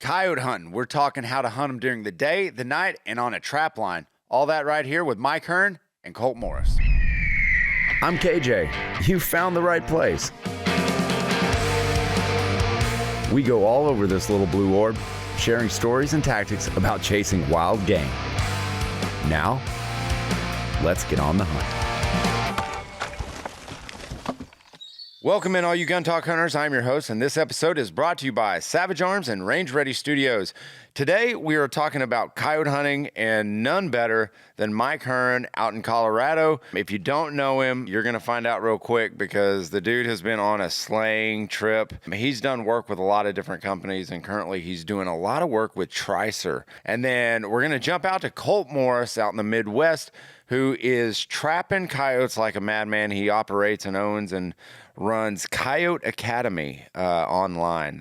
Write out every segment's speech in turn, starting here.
Coyote hunting. We're talking how to hunt them during the day, the night, and on a trap line. All that right here with Mike Hearn and Colt Morris. I'm KJ. You found the right place. We go all over this little blue orb, sharing stories and tactics about chasing wild game. Now, let's get on the hunt. Welcome in, all you gun talk hunters. I'm your host, and this episode is brought to you by Savage Arms and Range Ready Studios. Today, we are talking about coyote hunting, and none better than Mike Hearn out in Colorado. If you don't know him, you're going to find out real quick because the dude has been on a slaying trip. He's done work with a lot of different companies, and currently he's doing a lot of work with Tricer. And then we're going to jump out to Colt Morris out in the Midwest, who is trapping coyotes like a madman. He operates and owns and runs Coyote Academy online.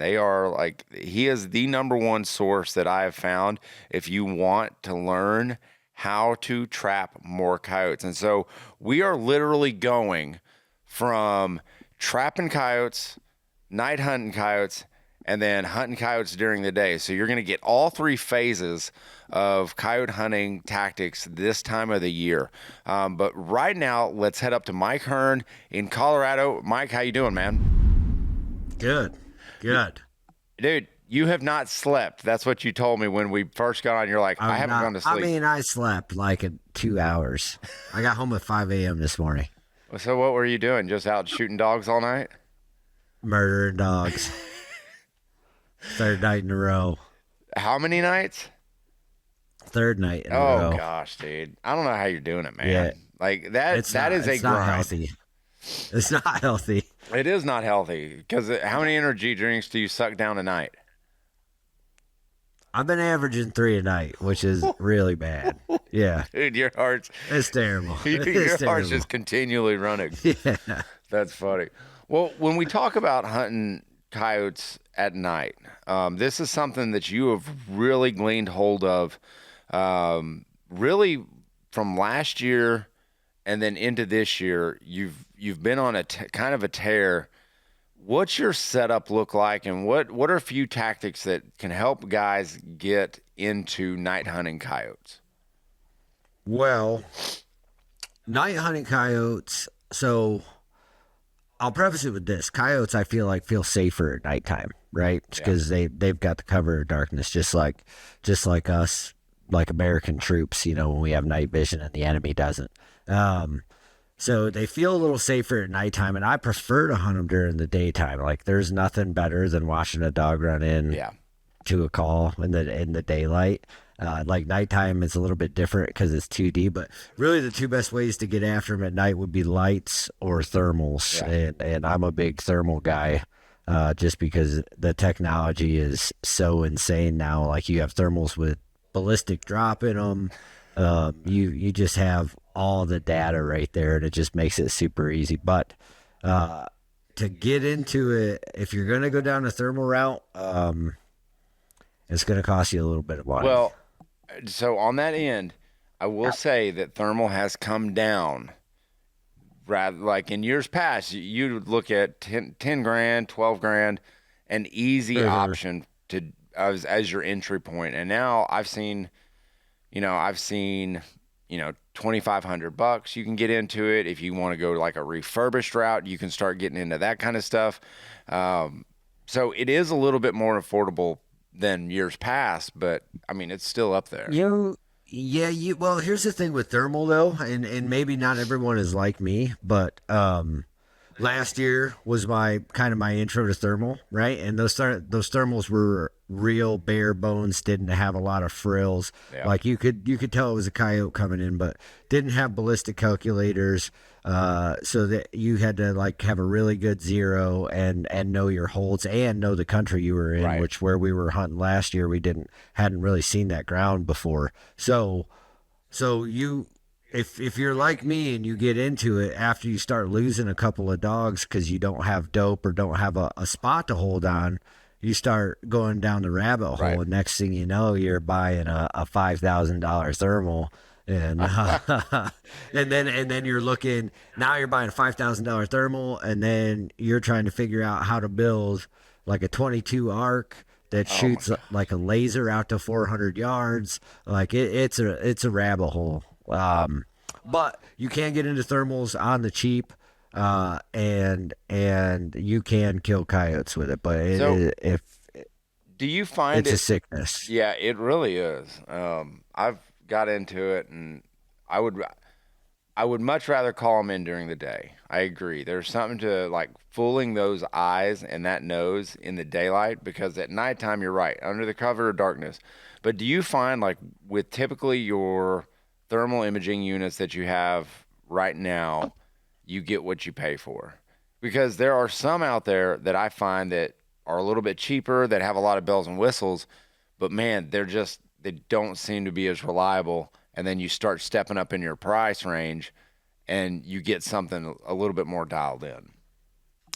He is the number one source that I have found if you want to learn how to trap more coyotes. And so we are literally going from trapping coyotes, night hunting coyotes, and then hunting coyotes during the day. So you're going to get all three phases of coyote hunting tactics this time of the year. But right now, let's head up to Mike Hearn in Colorado. Mike, how you doing, man? Good. Dude, you have not slept. That's what you told me when we first got on. You're like, I haven't gone to sleep. I slept like 2 hours. I got home at 5 a.m. this morning. So what were you doing? Just out shooting dogs all night? Murdering dogs. Third night in a row. How many nights? Third night in a row. Oh, gosh, dude. I don't know how you're doing it, man. Yeah. Like, that is a grind. It's not healthy. It's not healthy. It is not healthy. Because how many energy drinks do you suck down a night? I've been averaging 3 a night, which is really bad. Yeah. Dude, your heart's... It's terrible. Your heart's just continually running. Yeah. That's funny. Well, when we talk about hunting coyotes at night, this is something that you have really gleaned hold of, really from last year and then into this year. You've been on a kind of a tear. What's your setup look like, and what are a few tactics that can help guys get into night hunting coyotes? Well, night hunting coyotes, so I'll preface it with this. Coyotes, I feel safer at nighttime, right? Because they've got the cover of darkness, just like us, like American troops, when we have night vision and the enemy doesn't. So they feel a little safer at nighttime, and I prefer to hunt them during the daytime. Like, there's nothing better than watching a dog run in to a call in the daylight. Like, nighttime is a little bit different because it's 2D, but really the two best ways to get after them at night would be lights or thermals. Yeah. And I'm a big thermal guy, just because the technology is so insane now. Like, you have thermals with ballistic drop in them. You just have all the data right there, and it just makes it super easy. But to get into it, if you're going to go down the thermal route, it's going to cost you a little bit of money. Well, so on that end, I will say that thermal has come down. Rather, like in years past, you would look at 10 grand, 12 grand, an easy option to as your entry point. And now I've seen $2,500. You can get into it. If you want to go like a refurbished route, you can start getting into that kind of stuff. So it is a little bit more affordable than years past, but I mean, it's still up there. Well, here's the thing with thermal though, and maybe not everyone is like me, but last year was my intro to thermal, right? And those thermals were real bare bones, didn't have a lot of frills. Yeah. Like you could tell it was a coyote coming in, but didn't have ballistic calculators, so that you had to like have a really good zero and know your holds and know the country you were in, right. Which where we were hunting last year, we hadn't really seen that ground before. So you. If you're like me and you get into it after you start losing a couple of dogs because you don't have dope or don't have a spot to hold on, you start going down the rabbit hole. Right. And next thing you know, you're buying a $5,000 thermal, and and then you're looking. Now you're buying a $5,000 thermal, and then you're trying to figure out how to build like a 22 arc that shoots like a laser out to 400 yards. Like it's a rabbit hole. But you can get into thermals on the cheap, and you can kill coyotes with it. But do you find it's a sickness? Yeah, it really is. I've got into it, and I would much rather call them in during the day. I agree. There's something to like fooling those eyes and that nose in the daylight, because at nighttime, you're right, under the cover of darkness. But do you find, like, with typically your thermal imaging units that you have right now, you get what you pay for? Because there are some out there that I find that are a little bit cheaper, that have a lot of bells and whistles, but man, they don't seem to be as reliable. And then you start stepping up in your price range, and you get something a little bit more dialed in.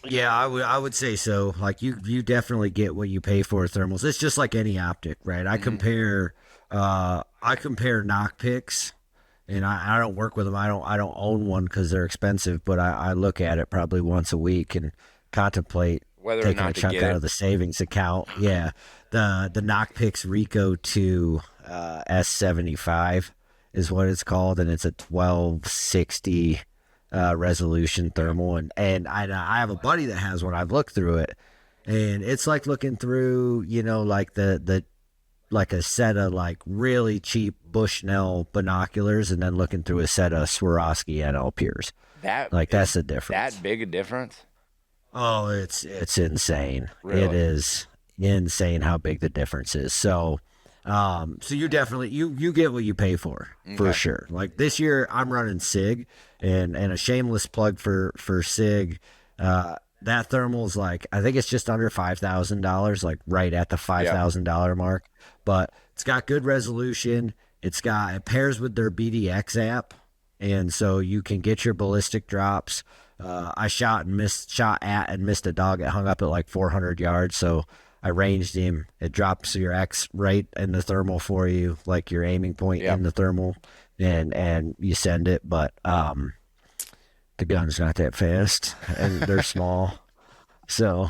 Yeah, I would say so. Like you definitely get what you pay for thermals. It's just like any optic, right? I compare knock picks, and I don't work with them. I don't own one because they're expensive, but I look at it probably once a week and contemplate whether taking or not a chunk out of the savings account. Yeah, the knock picks Rico 2 S75 is what it's called, and it's a 1260 resolution thermal, and I have a buddy that has one. I've looked through it, and it's like looking through, like the like a set of like really cheap Bushnell binoculars, and then looking through a set of Swarovski NL Pures. That's the difference. That big a difference? Oh, it's insane. Really? It is insane how big the difference is. So you definitely you get what you pay for sure. Like this year I'm running SIG, and a shameless plug for SIG. That thermal's like, I think it's just under $5,000, like right at the $5,000 mark. But it's got good resolution. It pairs with their BDX app, and so you can get your ballistic drops. I shot at and missed a dog that hung up at like 400 yards. So I ranged him. It drops your X right in the thermal for you, like your aiming point in the thermal, and you send it. But the gun's not that fast, and they're small. So,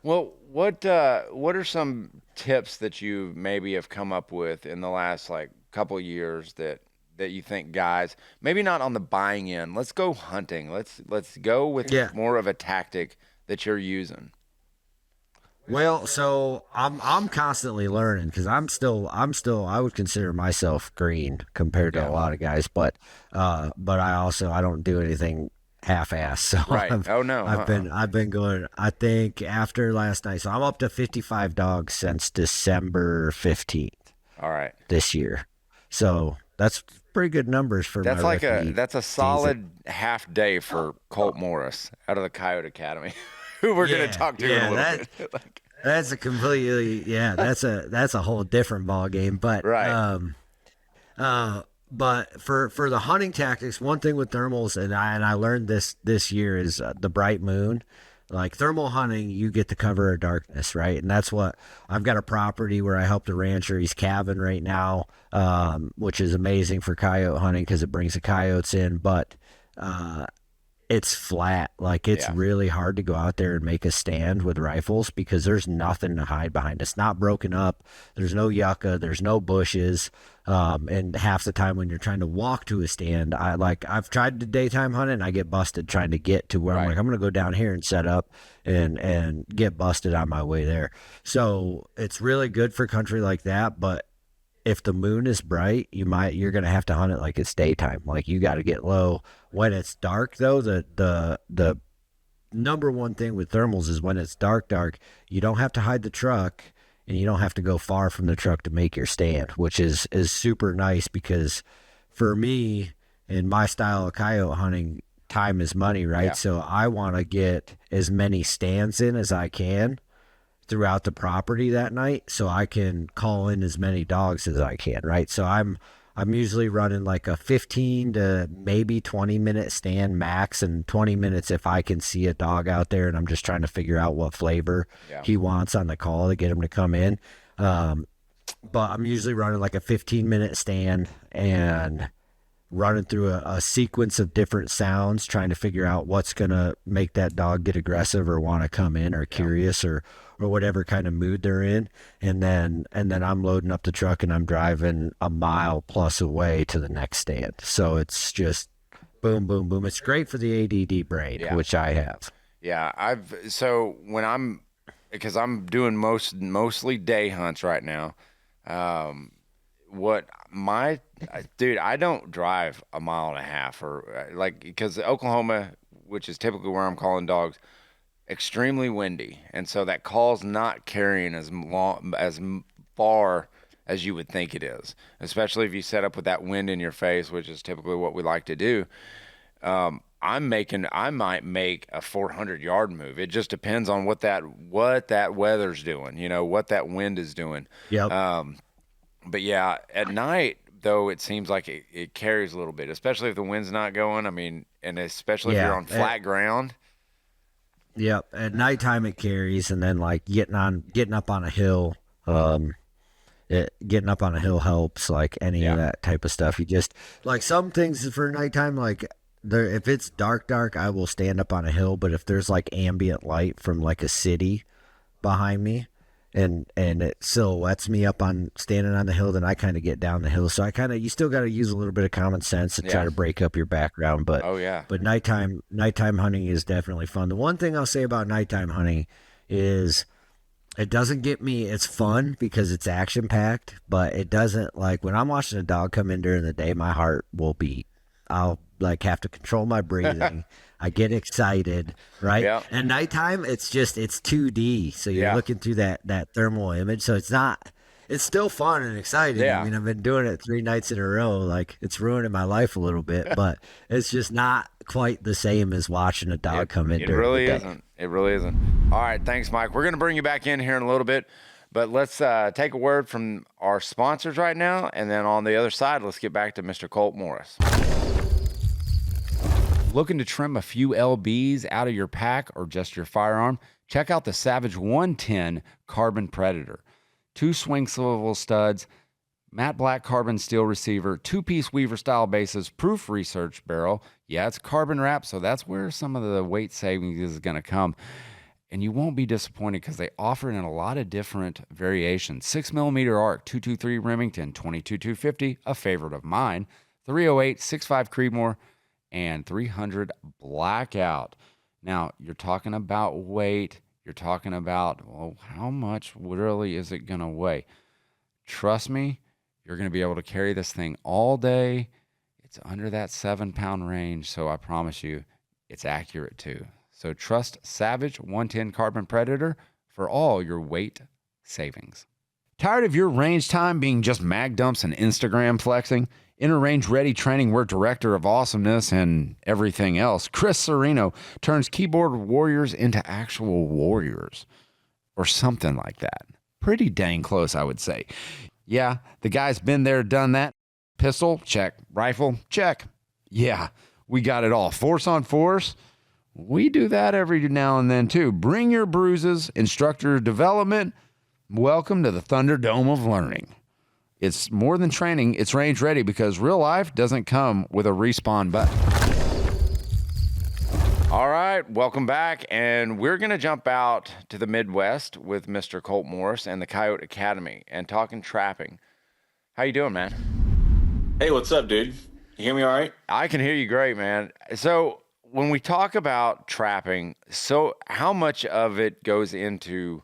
well, what are some tips that you maybe have come up with in the last like couple of years that you think guys, maybe not on the buying end, let's go hunting. Let's go with more of a tactic that you're using. Well, so I'm constantly learning, because I'm still I would consider myself green compared to a lot of guys, but I don't do anything half-assed. So right. I've been going, I think after last night. So I'm up to 55 dogs since December 15th. All right. This year. So that's pretty good numbers for that's my like rookie that's a solid half day for Colt Morris out of the Coyote Academy. Who we're going to talk to in a little bit. That's a completely that's a whole different ball game. But but for the hunting tactics, one thing with thermals, and I learned this year, is the bright moon. Like thermal hunting, you get the cover of darkness, right? And that's what I've got a property where I help the rancher. He's calving right now, which is amazing for coyote hunting because it brings the coyotes in. But it's flat. Like it's really hard to go out there and make a stand with rifles because there's nothing to hide behind. It's not broken up. There's no yucca. There's no bushes. And half the time when you're trying to walk to a stand, I've tried to daytime hunt and I get busted trying to get to where I'm like, I'm going to go down here and set up and get busted on my way there. So it's really good for country like that. But if the moon is bright, you're going to have to hunt it like it's daytime. Like you got to get low. When it's dark though, the number one thing with thermals is when it's dark, you don't have to hide the truck and you don't have to go far from the truck to make your stand, which is super nice because for me in my style of coyote hunting, time is money, right? Yeah. So I want to get as many stands in as I can throughout the property that night so I can call in as many dogs as I can, right? So I'm usually running like a 15 to maybe 20 minute stand max, and 20 minutes if I can see a dog out there and I'm just trying to figure out what flavor he wants on the call to get him to come in. But I'm usually running like a 15-minute stand and running through a sequence of different sounds, trying to figure out what's going to make that dog get aggressive or want to come in or curious or or whatever kind of mood they're in. And then I'm loading up the truck and I'm driving a mile plus away to the next stand. So it's just boom, boom, boom. It's great for the ADD brain, Yeah. which I have. Yeah, because I'm doing mostly day hunts right now. What my dude, I don't drive a mile and a half or like because Oklahoma, which is typically where I'm calling dogs, extremely windy, and so that call's not carrying far as you would think it is, especially if you set up with that wind in your face, which is typically what we like to do. I might make a 400-yard move. It just depends on what that weather's doing, what that wind is doing. Yep. But yeah, at night though, it seems like it carries a little bit, especially if the wind's not going. I mean, and especially if you're on flat ground. Yep. At nighttime it carries, and then like getting up on a hill, getting up on a hill helps, like any of that type of stuff. You just like some things for nighttime, like if it's dark, I will stand up on a hill. But if there's like ambient light from like a city behind me, and it silhouettes me up on standing on the hill, then I kind of get down the hill. So you still got to use a little bit of common sense to try to break up your background. But but nighttime hunting is definitely fun. The one thing I'll say about nighttime hunting is it doesn't get me. It's fun because it's action packed, but it doesn't, like when I'm watching a dog come in during the day, my heart will beat. I'll like have to control my breathing. I get excited, right? Yeah. And nighttime, it's 2D, so you're looking through that thermal image. So it's still fun and exciting. Yeah. I mean, I've been doing it 3 nights in a row. Like it's ruining my life a little bit, but it's just not quite the same as watching a dog come in. It really isn't. It really isn't. All right, thanks, Mike. We're gonna bring you back in here in a little bit, but let's take a word from our sponsors right now, and then on the other side, let's get back to Mr. Colt Morris. Looking to trim a few LBs out of your pack or just your firearm? Check out the Savage 110 Carbon Predator. 2 swing swivel studs, matte black carbon steel receiver, 2-piece Weaver style bases, proof research barrel. Yeah, it's carbon wrap, so that's where some of the weight savings is going to come. And you won't be disappointed because they offer it in a lot of different variations. 6mm arc, 223 Remington, 22-250, a favorite of mine, 308, 65 Creedmoor, and 300 Blackout. Now, you're talking about weight. You're talking about, well, how much really is it going to weigh? Trust me, you're going to be able to carry this thing all day. It's under that 7-pound range, so I promise you it's accurate too. So trust Savage 110 Carbon Predator for all your weight savings. Tired of your range time being just mag dumps and Instagram flexing? Enter Range Ready Training, where Director of Awesomeness and everything else, Chris Serino, turns keyboard warriors into actual warriors. Or something like that. Pretty dang close, I would say. Yeah, the guy's been there, done that. Pistol, check. Rifle, check. Yeah, we got it all. Force on force, we do that every now and then too. Bring your bruises, instructor development. Welcome to the Thunderdome of Learning. It's more than training, it's range ready because real life doesn't come with a respawn button. All right, welcome back. And we're going to jump out to the Midwest with Mr. Colt Morris and the Coyote Academy and talking trapping. How you doing, man? Hey, what's up, dude? You hear me all right? I can hear you great, man. So when we talk about trapping, so how much of it goes into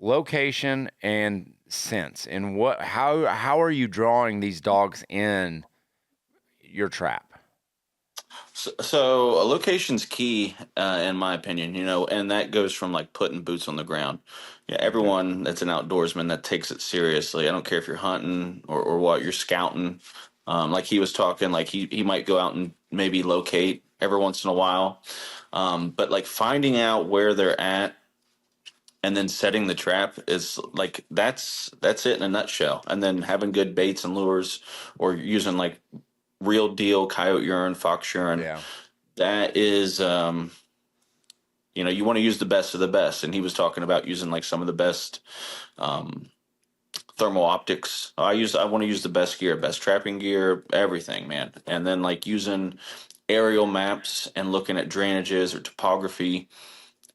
location and sense, and how are you drawing these dogs in your trap? So a location's key, in my opinion, and that goes from like putting boots on the ground. Yeah, everyone that's an outdoorsman that takes it seriously. I don't care if you're hunting or what, you're scouting. Like he was talking, like he might go out and maybe locate every once in a while. But like finding out where they're at and then setting the trap is like that's it in a nutshell. And then having good baits and lures, or using like real deal coyote urine, fox urine. Yeah. That is, you want to use the best of the best. And he was talking about using like some of the best thermal optics. I want to use the best gear, best trapping gear, everything, man. And then like using aerial maps and looking at drainages or topography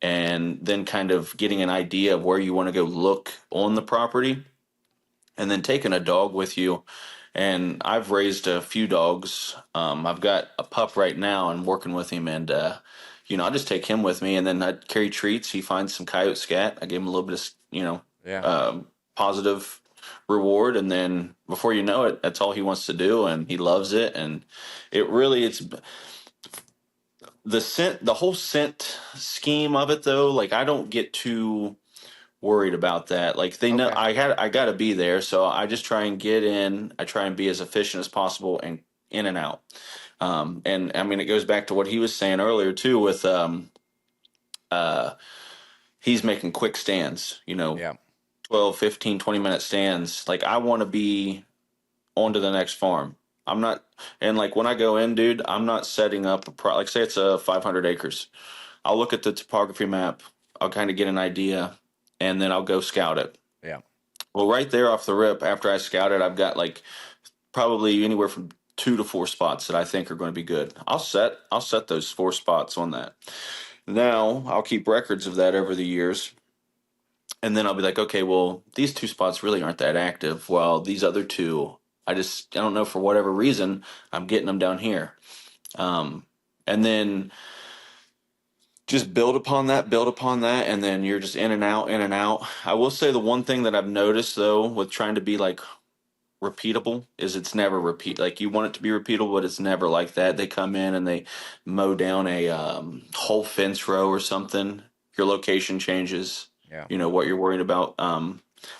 and then kind of getting an idea of where you want to go look on the property, and then taking a dog with you. And I've raised a few dogs. I've got a pup right now and working with him, and I just take him with me, and then I carry treats. He finds some coyote scat. I give him a little bit of Yeah. positive reward, and then before you know it, that's all he wants to do, and he loves it. And it's the whole scent scheme of it, though. Like, I don't get too worried about that. Like, they know Okay. I got to be there, so I just try and get in. I try and be as efficient as possible and in and out. And I mean, it goes back to what he was saying earlier too, with he's making quick stands, Yeah. 12, 15, 20-minute stands. Like, I want to be on to the next farm. I'm not, and like when I go in, dude, I'm not setting up like, say it's a 500 acres. I'll look at the topography map. I'll kind of get an idea, and then I'll go scout it. Yeah. Well, right there off the rip, after I scout it, I've got like probably anywhere from 2 to 4 spots that I think are going to be good. I'll set those 4 spots on that. Now I'll keep records of that over the years. And then I'll be like, okay, well, these 2 spots really aren't that active. Well, these other two, I don't know, for whatever reason, I'm getting them down here. And then just build upon that, and then you're just in and out, in and out. I will say the one thing that I've noticed, though, with trying to be like repeatable, is it's never repeat. Like, you want it to be repeatable, but it's never like that. They come in and they mow down a whole fence row or something. Your location changes. Yeah. You know what you're worried about.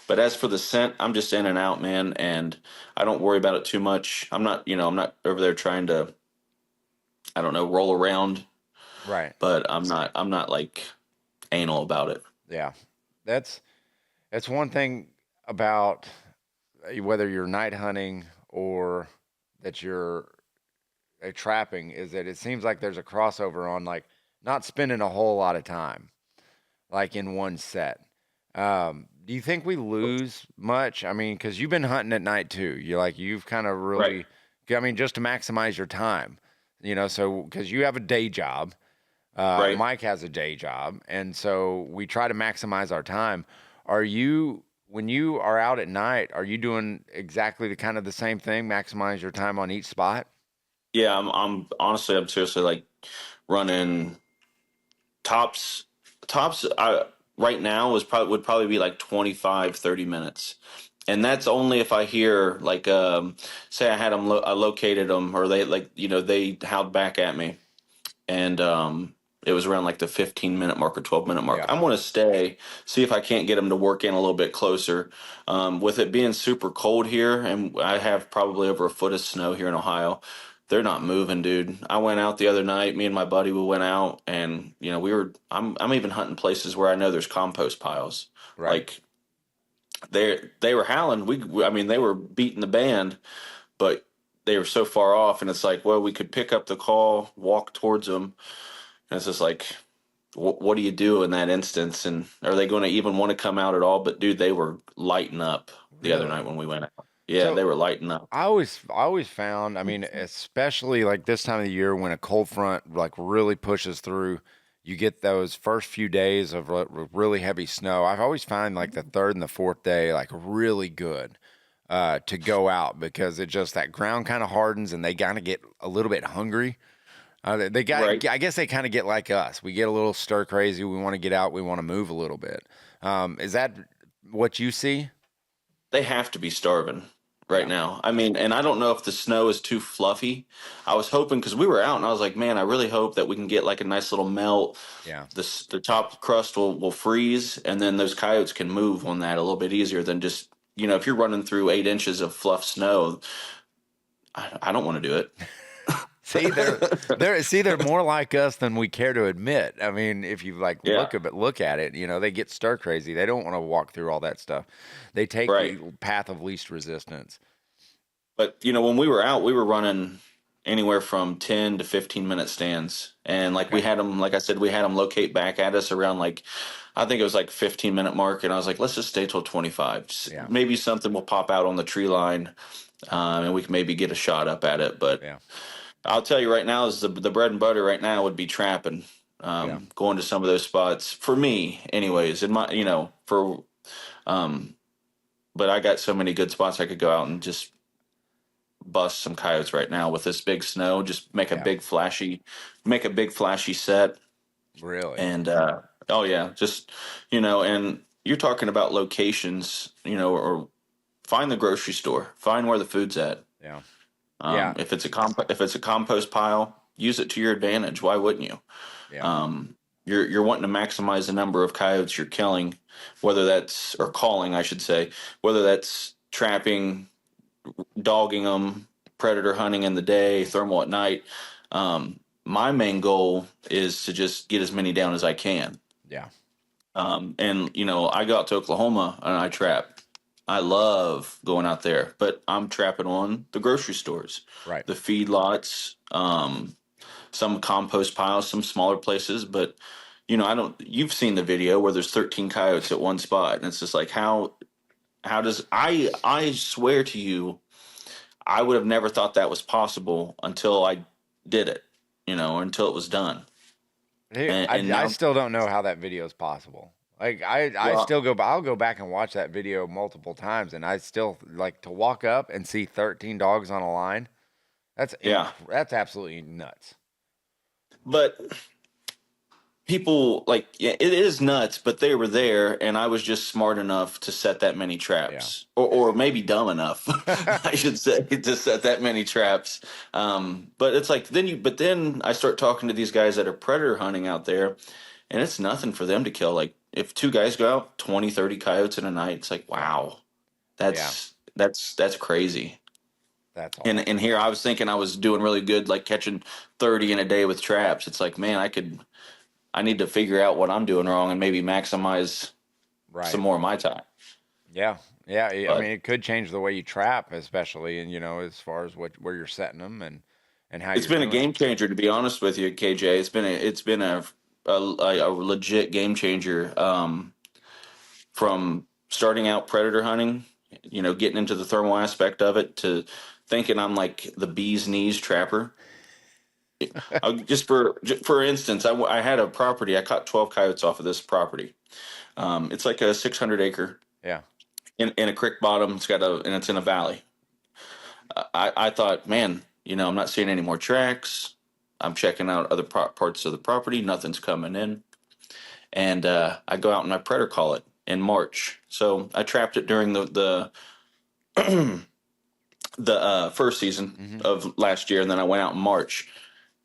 But as for the scent, I'm just in and out, man, and I don't worry about it too much. I'm not over there trying to, I don't know, roll around. Right. But I'm not like anal about it. Yeah. That's one thing about whether you're night hunting or that you're trapping, is that it seems like there's a crossover on, like, not spending a whole lot of time like in one set. Do you think we lose much? I mean, because you've been hunting at night too. You've kind of really, Right. I mean, just to maximize your time, so because you have a day job, Right. Mike has a day job, and so we try to maximize our time. When you are out at night, are you doing exactly the same thing, maximize your time on each spot? Yeah, I'm honestly, I'm seriously like running tops. Right now would probably be like 25, 30 minutes. And that's only if I hear, like, say I had them, I located them, or they, like, they howled back at me, and it was around like the 15-minute mark or 12-minute mark. Yeah. I'm going to see if I can't get them to work in a little bit closer. With it being super cold here, and I have probably over a foot of snow here in Ohio, they're not moving, dude. I went out the other night. Me and my buddy, we went out, and I'm even hunting places where I know there's compost piles. Right. Like, they were howling. I mean, they were beating the band, but they were so far off, and it's like, well, we could pick up the call, walk towards them, and it's just like, what do you do in that instance? And are they going to even want to come out at all? But dude, they were lighting up the other night when we went out. Yeah, So- they were lighting up. I always found, I mean, especially like this time of the year when a cold front like really pushes through, you get those first few days of really heavy snow. I've always found like the third and the fourth day like really good to go out, because that ground kind of hardens and they kind of get a little bit hungry. They got, Right. I guess they kind of get like us. We get a little stir crazy. We want to get out. We want to move a little bit. Is that what you see? They have to be starving right now. I mean, and I don't know if the snow is too fluffy. I was hoping, because we were out, and I was like, man, I really hope that we can get like a nice little melt. Yeah. The top crust will freeze, and then those coyotes can move on that a little bit easier than just, if you're running through 8 inches of fluff snow. I don't want to do it. See, they're more like us than we care to admit. I mean, if you look at it, they get stir crazy. They don't want to walk through all that stuff. They take Right. the path of least resistance. But when we were out, we were running anywhere from 10 to 15-minute stands, and like we had them, like I said, we had them locate back at us around, like, I think it was like 15-minute mark, and I was like, let's just stay till 25. Yeah. Maybe something will pop out on the tree line, and we can maybe get a shot up at it. But Yeah. I'll tell you right now, is the bread and butter right now would be trapping. Yeah. going to some of those spots for me anyways, in my, but I got so many good spots I could go out and just bust some coyotes right now with this big snow, just Yeah. make a big flashy set. Really? And, oh yeah, just, and you're talking about locations, or find the grocery store, find where the food's at. Yeah. Yeah. If it's a compost pile, use it to your advantage. Why wouldn't you? Yeah. You're wanting to maximize the number of coyotes you're killing, whether that's or calling, I should say, whether that's trapping, dogging them, predator hunting in the day, thermal at night. My main goal is to just get as many down as I can. Yeah. And I go out to Oklahoma and I trap. I love going out there, but I'm trapping on the grocery stores, Right. the feedlots, some compost piles, some smaller places. But you've seen the video where there's 13 coyotes at one spot, and it's just like how does I swear to you, I would have never thought that was possible until I did it, until it was done. Dude, And I now, still don't know how that video is possible. Like I well, still I'll go back and watch that video multiple times, and I still like to walk up and see 13 dogs on a line. yeah, That's absolutely nuts. but people like, yeah, it is nuts, but they were there, and I was just smart enough to set that many traps, or maybe dumb enough, I should say, to set that many traps. But it's like but then I start talking to these guys that are predator hunting out there, and it's nothing for them to kill. Like if two guys go out 20, 30 coyotes in a night, it's like, wow, that's crazy. That's all. And here I was thinking I was doing really good, like catching 30 in a day with traps. It's like, man, I need to figure out what I'm doing wrong and maybe maximize Right. some more of my time. Yeah. Yeah. I But mean, it could change the way you trap, especially, and as far as where you're setting them and how it's you're been a doing game it. changer, to be honest with you, KJ. It's been a legit game changer. From starting out predator hunting, getting into the thermal aspect of it, to thinking I'm like the bee's knees trapper. Just for instance, I had a property. I caught 12 coyotes off of this property. It's like a 600 acre Yeah. in a creek bottom. And it's in a valley. I thought, man, I'm not seeing any more tracks. I'm checking out other parts of the property. Nothing's coming in. And I go out and I predator call it in March. So I trapped it during the first season of last year, and then I went out in March.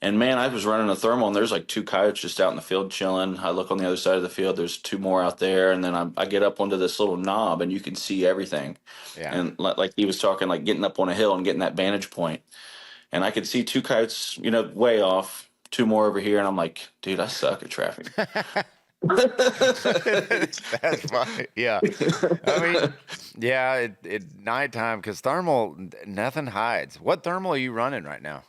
And man, I was running a thermal, and there's like two coyotes just out in the field chilling. I look on the other side of the field, there's two more out there, and then I get up onto this little knob, and you can see everything. Yeah. And like he was talking, like getting up on a hill and getting that vantage point, and I could see two coyotes, way off, two more over here, and I'm like, dude, I suck at trapping. That's funny. Yeah. I mean, yeah, nighttime, because thermal, nothing hides. What thermal are you running right now?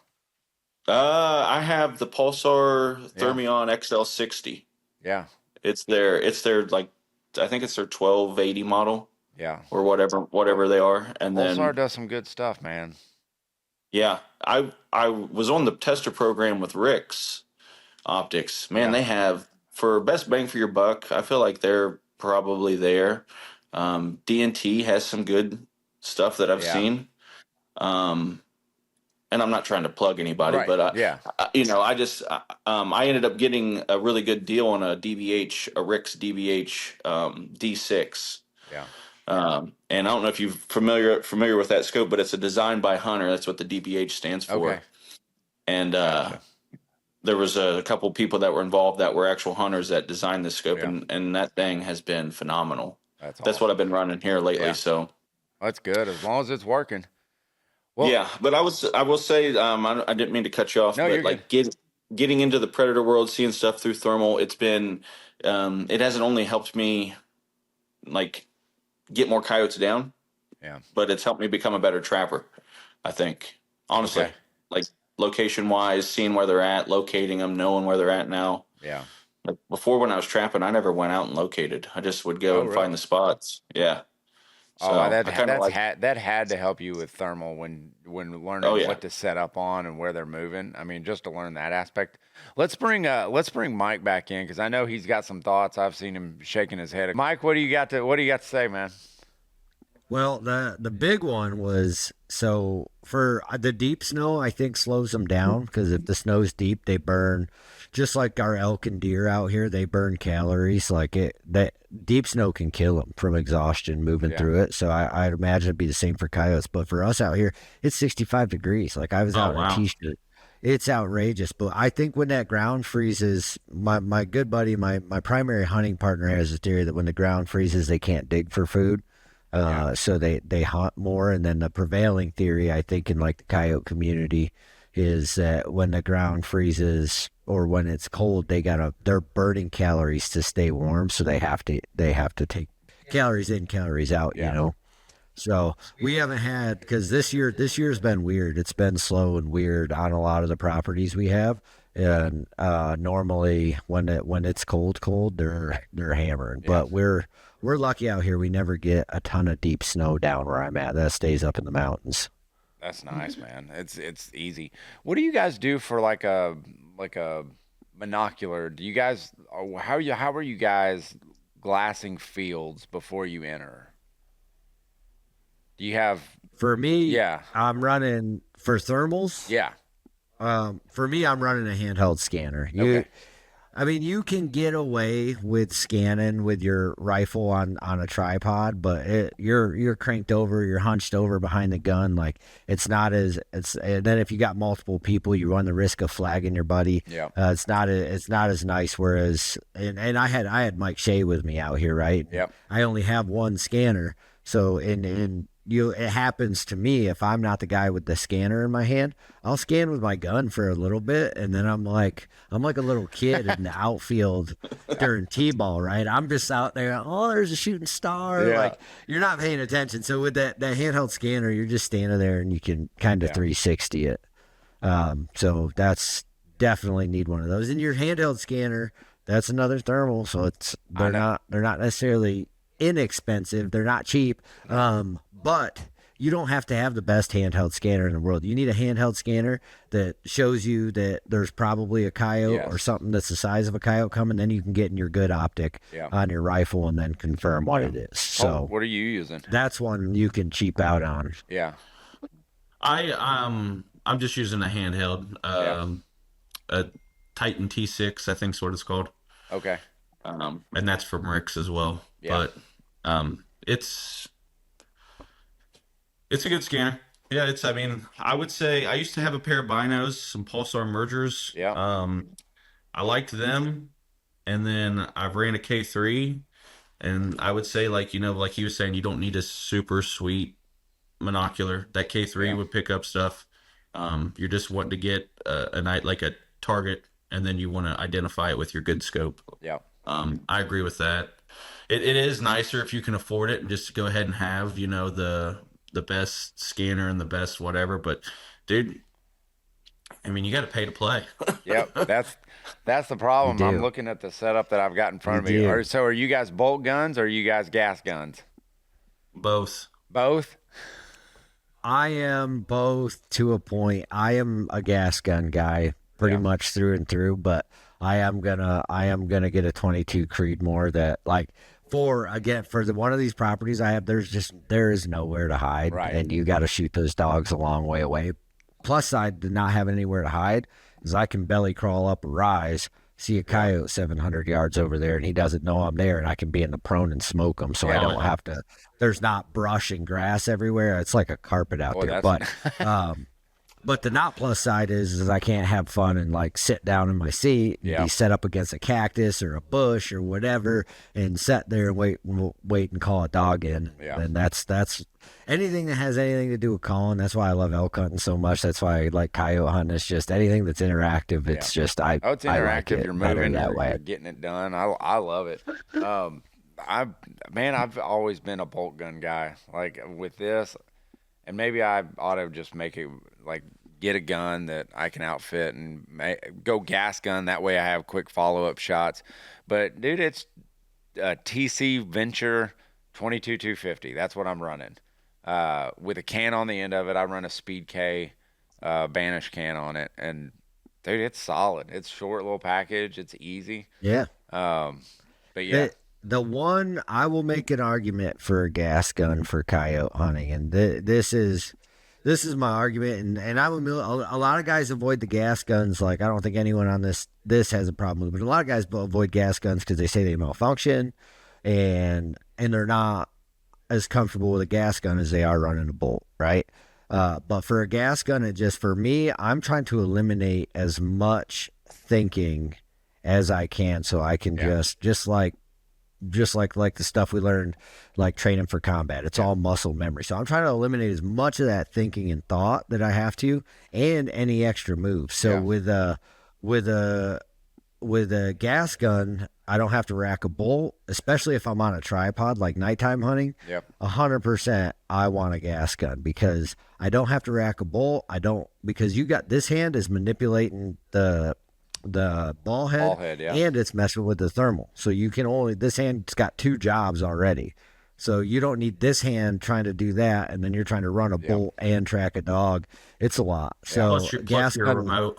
I have the Pulsar Thermion XL60. Yeah. It's their like, I think it's their 1280 model Yeah. or whatever they are. And Pulsar then, does some good stuff, man. yeah, I was on the tester program with Rick's Optics. Man, Yeah. they have, for best bang for your buck, I feel like they're probably there. D&T has some good stuff that I've seen. And I'm not trying to plug anybody, Right. but Yeah. I ended up getting a really good deal on a Rick's DBH D6. Yeah. And I don't know if you're familiar with that scope, but it's a design by Hunter. That's what the DBH stands for. Okay. And Gotcha. there was a couple people that were involved that were actual hunters that designed this scope, Yeah. and that thing has been phenomenal. That's what awesome. I've been running here lately. Yeah. So That's good, as long as it's working. Well, yeah, but I will say, I didn't mean to cut you off, No, but you're like getting into the predator world, seeing stuff through thermal, it's been, it hasn't only helped me like get more coyotes down, Yeah. but it's helped me become a better trapper, I think, honestly. Okay. Like location wise, seeing where they're at, locating them, knowing where they're at now. Yeah. Like before, when I was trapping, I never went out and located. I just would go Oh, and really? find the spots. Yeah. So I kind of like. that had to help you with thermal when Oh learning yeah. what to set up on and where they're moving. I mean, just to learn that aspect. Let's bring Mike back in because I know he's got some thoughts. I've seen him shaking his head. Mike, what do you got to say, man? Well, the big one was, so for the deep snow, I think slows them down because if the snow's deep, they burn, just like our elk and deer out here, they burn calories. Like that deep snow can kill them from exhaustion moving through it. So I'd imagine it'd be the same for coyotes. But for us out here, it's 65 degrees. Like I was out in a t-shirt. It's outrageous. But I think when that ground freezes, my good buddy, my primary hunting partner has a theory that when the ground freezes, they can't dig for food. So they hunt more. And then the prevailing theory, I think, in like the coyote community is that when the ground freezes or when it's cold, they're burning calories to stay warm. So they have to take calories in, calories out, you know? So we haven't had, because this year's been weird. It's been slow and weird on a lot of the properties we have. And normally when it's cold, they're hammering. But we're lucky out here. We never get a ton of deep snow down where I'm at. That stays up in the mountains. That's nice, man. It's easy. What do you guys do for like a binocular? Do you guys how are you guys glassing fields before you enter? Do you have For me, Yeah. I'm running for thermals. Yeah. For me, I'm running a handheld scanner. Okay. I mean, you can get away with scanning with your rifle on a tripod, but you're cranked over, you're hunched over behind the gun. Like and then if you got multiple people, you run the risk of flagging your buddy. Yeah. It's not as nice. Whereas, and I had Mike Shea with me out here, right? Yep. I only have one scanner, so it happens to me if I'm not the guy with the scanner in my hand, I'll scan with my gun for a little bit, and then I'm like a little kid in the outfield during T-ball, right? I'm just out there, oh, there's a shooting star. Yeah. Like you're not paying attention. So with that handheld scanner, you're just standing there and you can kind of 360 it. So that's definitely need one of those. And your handheld scanner, that's another thermal. So they're not necessarily inexpensive. They're not cheap. But you don't have to have the best handheld scanner in the world. You need a handheld scanner that shows you that there's probably a coyote or something that's the size of a coyote coming. Then you can get in your good optic on your rifle and then confirm what it is. So what are you using? that's one you can cheap out on. Yeah. I'm just using a handheld, a Titan T6, I think is what it's called. Okay. And that's from Rick's as well. Yeah. But it's a good scanner. Yeah, I would say I used to have a pair of binos, some Pulsar mergers. Yeah. I liked them, and then I ran a K3, and I would say, like he was saying, you don't need a super sweet monocular. That K3 would pick up stuff. You're just wanting to get a target, and then you want to identify it with your good scope. Yeah. I agree with that. It is nicer if you can afford it and just go ahead and have, the best scanner and the best whatever. But dude, I mean, you got to pay to play. Yep. That's the problem. You do. I'm looking at the setup that I've got in front of me. So are you guys bolt guns or are you guys gas guns? Both. Both? I am both to a point. I am a gas gun guy pretty much through and through, but I am gonna get a 22 Creedmoor that for one of these properties I have, there is nowhere to hide, right? And you got to shoot those dogs a long way away. Plus side to not having anywhere to hide is I can belly crawl up a rise, see a coyote 700 yards over there, and he doesn't know I'm there, and I can be in the prone and smoke him, so I don't have to. There's not brush and grass everywhere. It's like a carpet out there, But the not plus side is I can't have fun and sit down in my seat and be set up against a cactus or a bush or whatever and sit there and wait and call a dog in. Yeah. And that's anything that has anything to do with calling. That's why I love elk hunting so much. That's why I like coyote hunting. It's just anything that's interactive. It's just it's interactive. Like you're moving that way. You're getting it done. I love it. I've always been a bolt gun guy. Like with this. And maybe I ought to just make it get a gun that I can outfit and go gas gun. That way I have quick follow-up shots. But, dude, it's a TC Venture 22 250. That's what I'm running. With a can on the end of it, I run a Speed K Banish can on it, and dude, it's solid. It's short little package. It's easy. Yeah. But yeah, The one I will make an argument for a gas gun for coyote hunting, and this is my argument, and a lot of guys avoid the gas guns. Like, I don't think anyone on this has a problem with it, but a lot of guys avoid gas guns because they say they malfunction, and they're not as comfortable with a gas gun as they are running a bolt, right? But for a gas gun, for me, I'm trying to eliminate as much thinking as I can, so I can just like the stuff we learned, like training for combat. It's all muscle memory. So I'm trying to eliminate as much of that thinking and thought that I have to, and any extra moves. So with a gas gun, I don't have to rack a bolt, especially if I'm on a tripod, like nighttime hunting. 100%, I want a gas gun because I don't have to rack a bolt. Because this hand is manipulating the ball head, and it's messing with the thermal. So this hand's got 2 jobs already. So you don't need this hand trying to do that, and then you're trying to run a bolt and track a dog. It's a lot. So gas gun remote.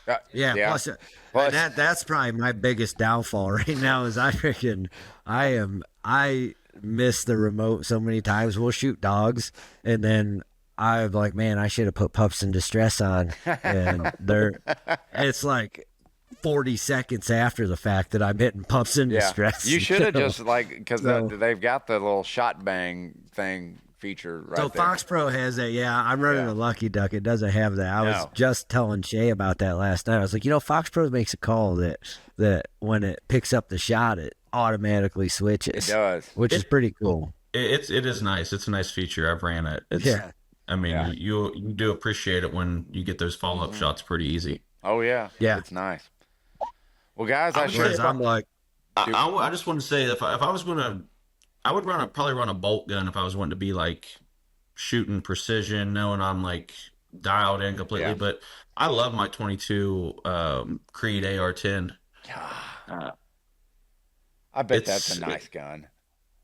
Plus, that's probably my biggest downfall right now is I miss the remote so many times. We'll shoot dogs, and then I'm like, man, I should have put pups in distress on, and it's like 40 seconds after the fact that I'm hitting pups in distress. You should have just because they've got the little shot bang thing feature right there. So Fox Pro has that. Yeah, I'm running a Lucky Duck. It doesn't have that. I was just telling Shay about that last night. I was like, Fox Pro makes a call that when it picks up the shot, it automatically switches. It does, which is pretty cool. It is nice. It's a nice feature. I've ran it. I mean, you do appreciate it when you get those follow-up shots pretty easy. Oh yeah, it's nice. Well, guys, I just want to say if I was gonna, I would probably run a bolt gun if I was wanting to be like shooting precision, knowing I'm like dialed in completely. But I love my 22 Creed AR-10. I bet that's a nice gun.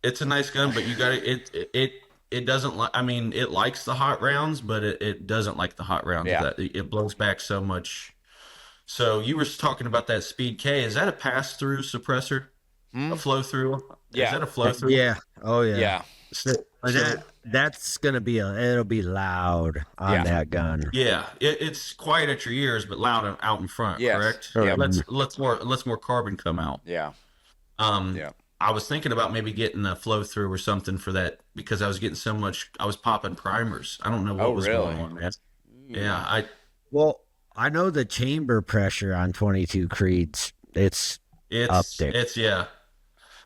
It's a nice gun, but you got it doesn't like. I mean, it likes the hot rounds, but it doesn't like the hot rounds. Yeah. It blows back so much. So you were talking about that Speed K. Is that a pass-through suppressor? A flow-through? Yeah. Is that a flow-through? Yeah. Oh, yeah. Yeah. That's going to be it'll be loud on that gun. Yeah. It's quiet at your ears, but loud out in front, correct? Yeah. Let's more carbon come out. Yeah. I was thinking about maybe getting a flow-through or something for that because I was getting so much. I was popping primers. I don't know what was going on, man. Yeah. I know the chamber pressure on 22 Creeds. It's up there.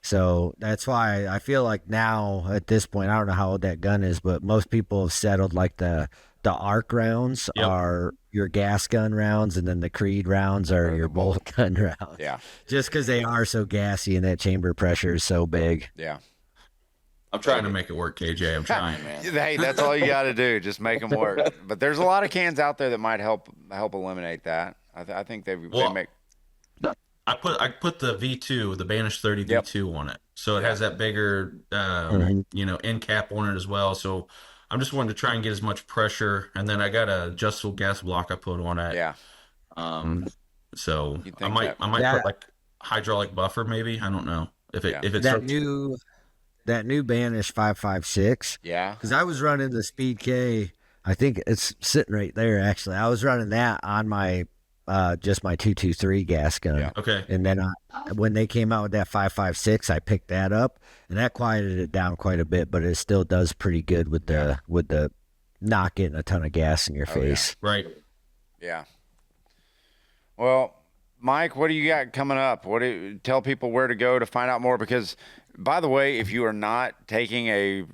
So that's why I feel like now at this point, I don't know how old that gun is, but most people have settled like the arc rounds are your gas gun rounds, and then the Creed rounds are your bolt gun rounds. Yeah. Just because they are so gassy and that chamber pressure is so big. Yeah. I'm trying to make it work, KJ. I'm trying, man. Hey, that's all you got to do. Just make them work. But there's a lot of cans out there that might help eliminate that. I think they make. I put the V2, the Banish 30 V2 on it, so it has that bigger, end cap on it as well. So I'm just wanting to try and get as much pressure, and then I got a adjustable gas block I put on it. Yeah. So I might put like hydraulic buffer, maybe. I don't know if it's that new Banish 5.56. Yeah. Because I was running the Speed K. I think it's sitting right there. Actually, I was running that on my just my 223 gas gun. Yeah. Okay. And then when they came out with that 5.56, I picked that up, and that quieted it down quite a bit. But it still does pretty good with the not getting a ton of gas in your face. Yeah. Right. Yeah. Well, Mike, what do you got coming up? Tell people where to go to find out more? Because, by the way, if you are not taking a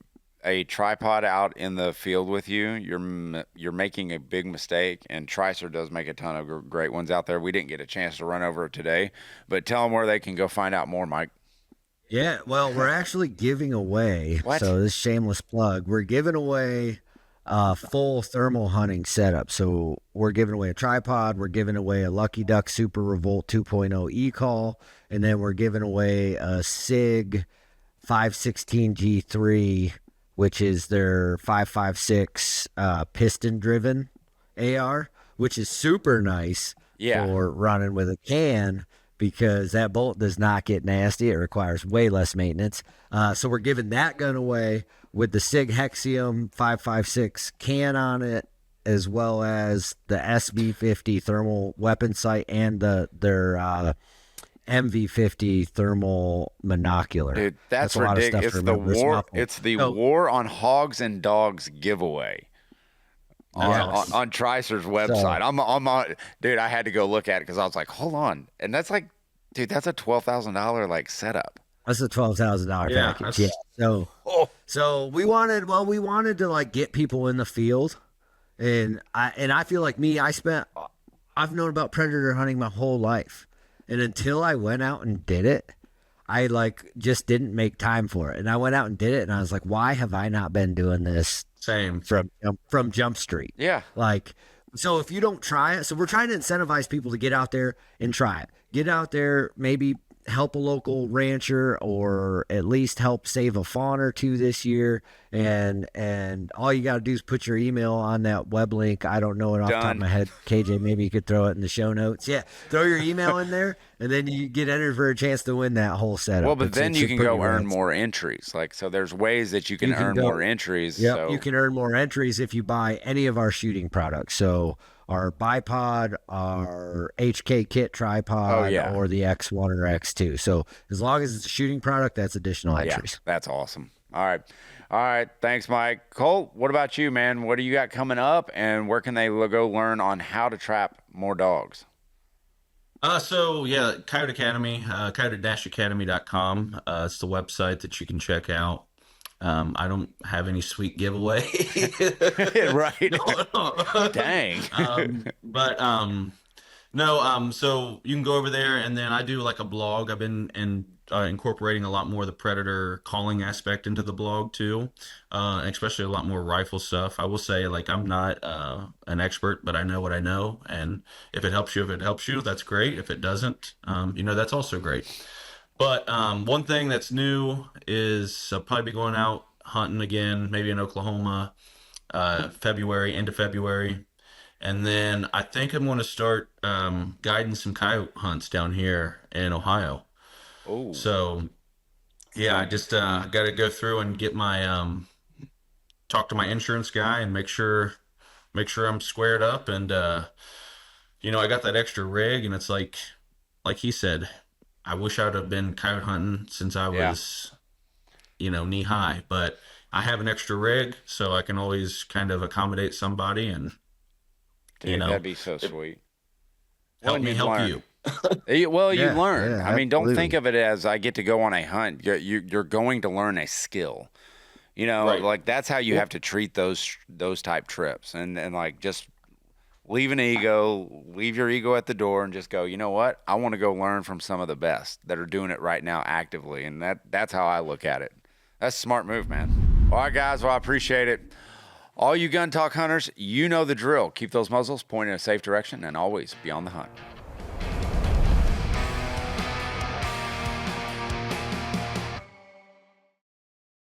tripod out in the field with you, you're making a big mistake. And Tricer does make a ton of great ones out there. We didn't get a chance to run over it today, but tell them where they can go find out more, Mike. Yeah, well, we're actually giving away. What? So this shameless plug. We're giving away a full thermal hunting setup. So we're giving away a tripod. We're giving away a Lucky Duck Super Revolt 2.0 e-call, and then we're giving away a SIG 516 G3, which is their 5.56 piston driven AR, which is super nice for running with a can because that bolt does not get nasty. It requires way less maintenance. So we're giving that gun away with the Sig Hexium 5.56 can on it, as well as the SV50 thermal weapon sight and their MV50 thermal monocular. Dude, that's a lot of stuff ridiculous. to It's the remember. war. It's the War on Hogs and Dogs giveaway on Tricer's website. So, I'm on, dude. I had to go look at it because I was like, hold on, and that's like, dude, that's a $12,000 like setup. that's a $12,000 package. Yeah. So we wanted to like get people in the field, and I feel like I've known about predator hunting my whole life. And until I went out and did it, I like just didn't make time for it. And I went out and did it, and I was like, why have I not been doing this? Same from Jump Street. Yeah. Like, so if you don't try it, so we're trying to incentivize people to get out there and try it. Get out there, maybe help a local rancher or at least help save a fawn or two this year. And all you got to do is put your email on that web link. I don't know it off the top of my head. KJ, maybe you could throw it in the show notes. Yeah, throw your email in there, and then you get entered for a chance to win that whole setup. Well, but then you can go earn more entries. Like, so there's ways that you can earn more entries. Yep, so. you can earn more entries if you buy any of our shooting products. So our bipod, our HK kit tripod, or the X1 or X2. So as long as it's a shooting product, that's additional entries. Yeah, that's awesome. All right. Thanks, Mike. Colt, what about you, man? What do you got coming up, and where can they go learn on how to trap more dogs? Coyote Academy, coyote-academy.com. It's the website that you can check out. I don't have any sweet giveaway. Right. No. Dang. So you can go over there, and then I do like a blog. I've been incorporating a lot more of the predator calling aspect into the blog too, especially a lot more rifle stuff. I will say, like, I'm not an expert, but I know what I know, and if it helps you, that's great. If it doesn't, that's also great. But one thing that's new is I'll probably be going out hunting again, maybe in Oklahoma, end of February. And then I think I'm going to start guiding some coyote hunts down here in Ohio. Oh. So, yeah, I just got to go through and get my talk to my insurance guy and make sure I'm squared up. And I got that extra rig, and it's like he said, I wish I would have been coyote hunting since I was, knee high. But I have an extra rig, so I can always kind of accommodate somebody, and dude, that'd be so sweet. Help me help you. Well, you learn. Yeah, I mean, don't absolutely. think of it as I get to go on a hunt. You're going to learn a skill. Right. Like that's how you have to treat those type trips, and like just leave your ego at the door, and just go. You know what? I want to go learn from some of the best that are doing it right now actively, and that's how I look at it. That's a smart move, man. All right, guys. Well, I appreciate it. All you gun talk hunters, you know the drill. Keep those muzzles pointed in a safe direction, and always be on the hunt.